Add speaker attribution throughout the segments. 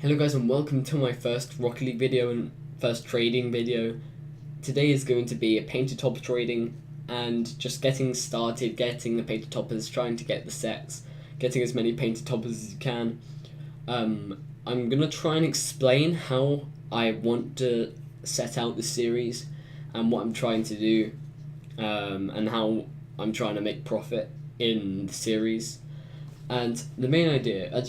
Speaker 1: Hello guys and welcome to my first Rocket League video and first trading video. Today is going to be a painted top trading and just getting started, getting the painted toppers, trying to get the sets, getting as many painted toppers as you can. I'm going to try and explain how I want to set out the series and what I'm trying to do, and how I'm trying to make profit in the series. And the main idea,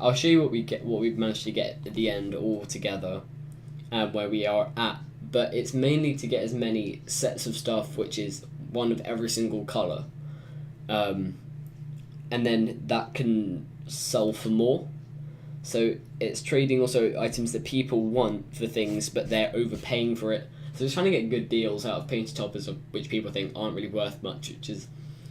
Speaker 1: I'll show you what we've managed to get at the end all together, where we are at. But it's mainly to get as many sets of stuff, which is one of every single color, and then that can sell for more. So it's trading also items that people want for things, but they're overpaying for it. So it's trying to get good deals out of painted toppers, which people think aren't really worth much, which is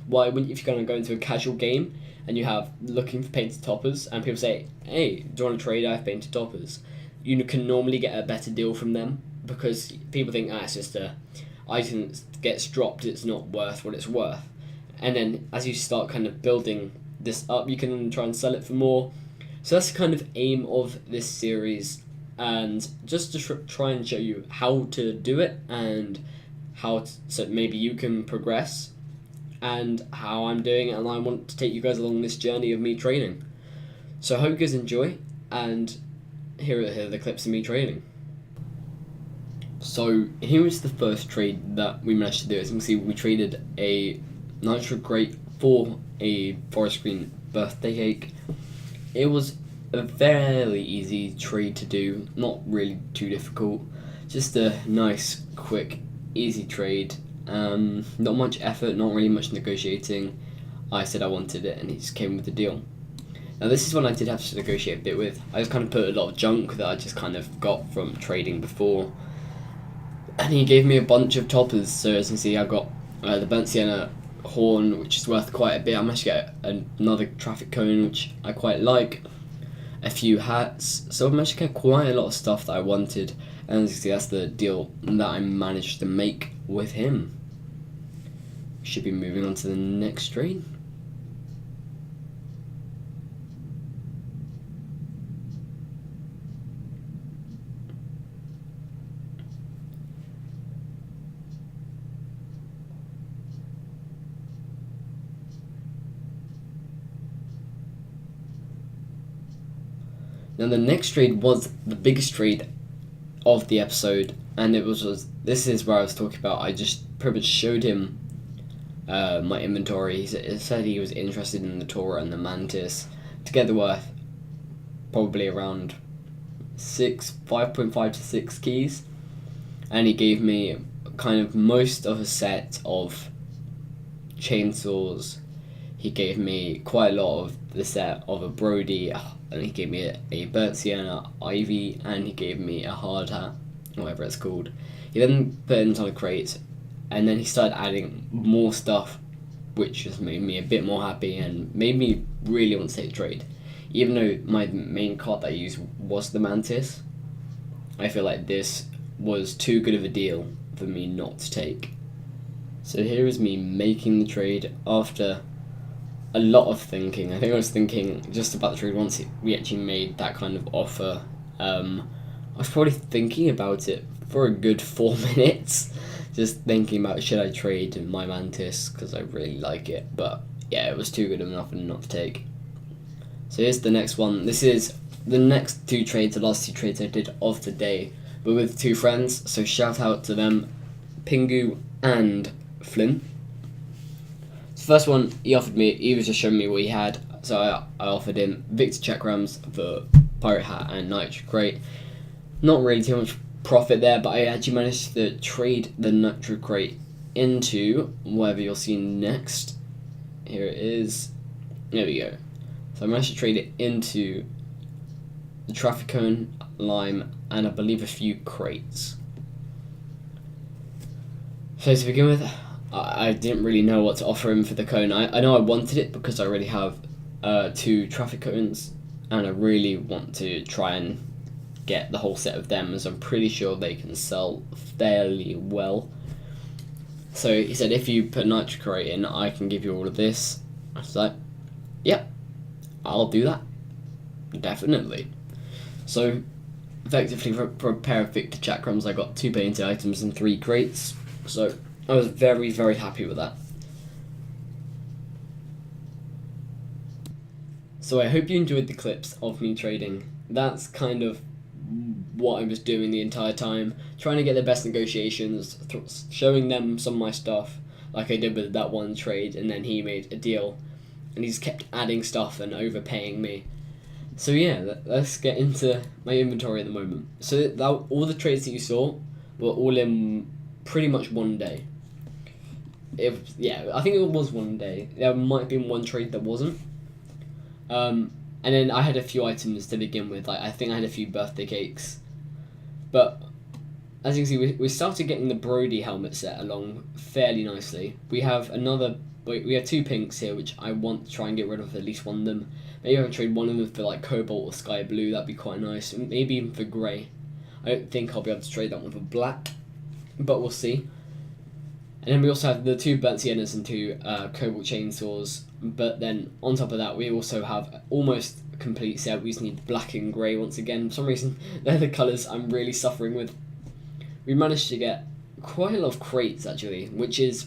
Speaker 1: why if you're going to go into a casual game and you have looking for painted toppers and people say, hey, do you want to trade? I have painted toppers. You can normally get a better deal from them because people think, it's just a item that gets dropped, it's not worth what it's worth. And then as you start kind of building this up, you can try and sell it for more. So that's the kind of aim of this series, and just to try and show you how to do it and so maybe you can progress, and how I'm doing it, and I want to take you guys along this journey of me trading. So I hope you guys enjoy, and here are the clips of me trading. So here is the first trade that we managed to do. As you can see, we traded a Nitro Crate for a Forest Green birthday cake. It was a fairly easy trade to do, not really too difficult, just a nice, quick, easy trade. Not much effort, not really much negotiating. I said I wanted it and he just came with the deal. Now this is one I did have to negotiate a bit with. I just kind of put a lot of junk that I just kind of got from trading before, and he gave me a bunch of toppers. So as you can see, I got the Burnt Sienna horn, which is worth quite a bit. I managed to get another traffic cone, which I quite like, a few hats. So I managed to get quite a lot of stuff that I wanted, and as you can see, that's the deal that I managed to make with him. We should be moving on to the next trade. Now the next trade was the biggest trade of the episode, and this is where I was talking about. I just pretty much showed him my inventory. He said he was interested in the Tora and the Mantis, together worth probably around 5.5 to 6 keys, and he gave me kind of most of a set of chainsaws. He gave me quite a lot of the set of a Brody, and he gave me a Burnt Sienna Ivy, and he gave me a hard hat, whatever it's called. He then put it into a crate, and then he started adding more stuff, which just made me a bit more happy and made me really want to take the trade. Even though my main card that I used was the Mantis, I feel like this was too good of a deal for me not to take. So here is me making the trade after a lot of thinking. I think I was thinking just about the trade once we actually made that kind of offer. I was probably thinking about it for a good 4 minutes, just thinking about should I trade my Mantis because I really like it, but yeah, it was too good enough and not to take. So here's the next one. This is the next two trades, the last two trades I did of the day, but with two friends, so shout out to them, Pingu and Flynn. The first one, he was just showing me what he had, so I offered him Victor Chakrams for Pirate Hat and Nitro Crate. Not really too much profit there, but I actually managed to trade the Nitro Crate into whatever you'll see next. Here it is. There we go. So I managed to trade it into the Traffic Cone, Lime, and I believe a few crates. So to begin with, I didn't really know what to offer him for the cone. I know I wanted it because I already have 2 traffic cones, and I really want to try and get the whole set of them, as I'm pretty sure they can sell fairly well. So he said, if you put Nitro Crate in, I can give you all of this. I was like, yeah, I'll do that. Definitely. So effectively for a pair of Victor Chakrams I got 2 painted items and 3 crates, so I was very, very happy with that. So I hope you enjoyed the clips of me trading. That's kind of what I was doing the entire time, trying to get the best negotiations, showing them some of my stuff, like I did with that one trade, and then he made a deal, and he's kept adding stuff and overpaying me. So yeah, let's get into my inventory at the moment. So that all the trades that you saw were all in pretty much one day. I think it was one day. There might have been one trade that wasn't. And then I had a few items to begin with. Like I think I had a few birthday cakes, but as you can see, we started getting the Brody helmet set along fairly nicely. We have 2 pinks here, which I want to try and get rid of at least one of them. Maybe I can trade one of them for like cobalt or sky blue. That'd be quite nice. Maybe even for grey. I don't think I'll be able to trade that one for black, but we'll see. And then we also have the 2 burnt siennas and 2 cobalt chainsaws. But then on top of that, we also have almost a complete set. We just need black and grey once again. For some reason, they're the colours I'm really suffering with. We managed to get quite a lot of crates actually, which is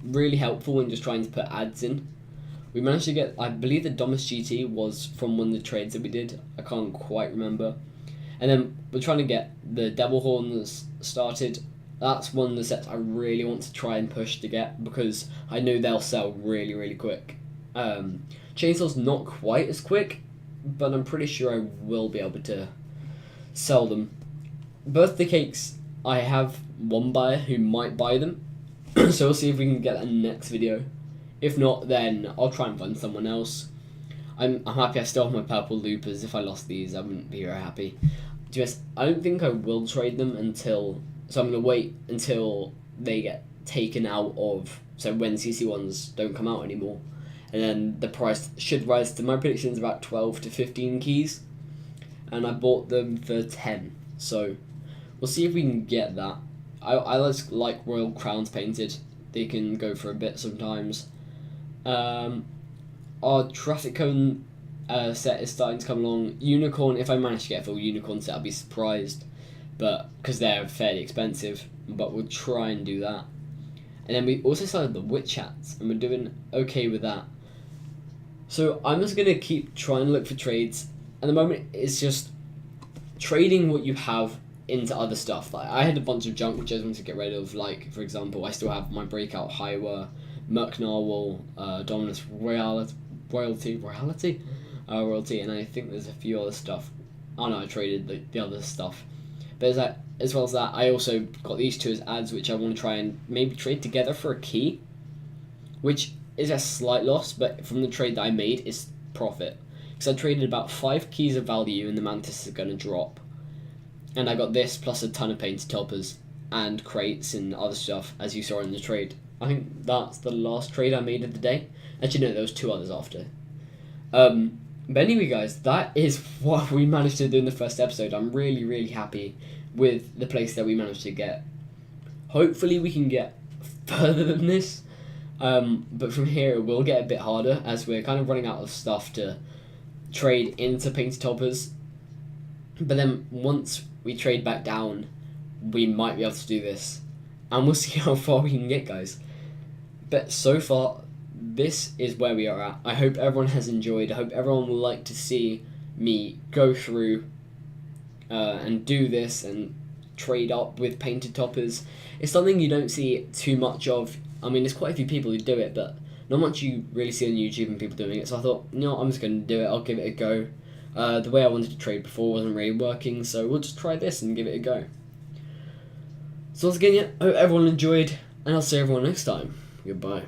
Speaker 1: really helpful when just trying to put ads in. We managed to get, I believe the Domus GT was from one of the trades that we did. I can't quite remember. And then we're trying to get the Devil Horns started. That's one of the sets I really want to try and push to get, because I know they'll sell really, really quick. Chainsaw's not quite as quick, but I'm pretty sure I will be able to sell them. Birthday cakes, I have one buyer who might buy them, so we'll see if we can get that in the next video. If not, then I'll try and find someone else. I'm happy I still have my purple loopers. If I lost these, I wouldn't be very happy. I don't think I will trade them until... So I'm going to wait until they get taken out of... So when CC1s don't come out anymore. And then the price should rise to, my prediction is about 12 to 15 keys. And I bought them for 10. So we'll see if we can get that. I like Royal Crowns painted. They can go for a bit sometimes. Our Traffic Cone set is starting to come along. Unicorn, if I manage to get a full Unicorn set, I'll be surprised. But because they're fairly expensive, but we'll try and do that. And then we also started the Witch Hats, and we're doing okay with that. So I'm just gonna keep trying to look for trades. At the moment, it's just trading what you have into other stuff. Like I had a bunch of junk which I wanted to get rid of. Like for example, I still have my Breakout Highware, Merc Narwhal, Dominus Royalty, and I think there's a few other stuff. Oh no, I traded the other stuff. But as well as that, I also got these 2 as ads, which I want to try and maybe trade together for a key, which is a slight loss, but from the trade that I made, it's profit. Because I traded about 5 keys of value, and the Mantis is going to drop. And I got this, plus a ton of painted toppers, and crates and other stuff, as you saw in the trade. I think that's the last trade I made of the day. Actually, no, there was 2 others after. But anyway, guys, that is what we managed to do in the first episode. I'm really, really happy with the place that we managed to get. Hopefully we can get further than this, but from here it will get a bit harder, as we're kind of running out of stuff to trade into painted toppers. But then once we trade back down, we might be able to do this, and we'll see how far we can get, guys. But so far, this is where we are at. I hope everyone has enjoyed. I hope everyone will like to see me go through and do this and trade up with painted toppers. It's something you don't see too much of. I mean, there's quite a few people who do it, but not much you really see on YouTube and people doing it. So I thought, no, I'm just going to do it. I'll give it a go. The way I wanted to trade before wasn't really working, so we'll just try this and give it a go. So once again, yeah, I hope everyone enjoyed, and I'll see everyone next time. Goodbye.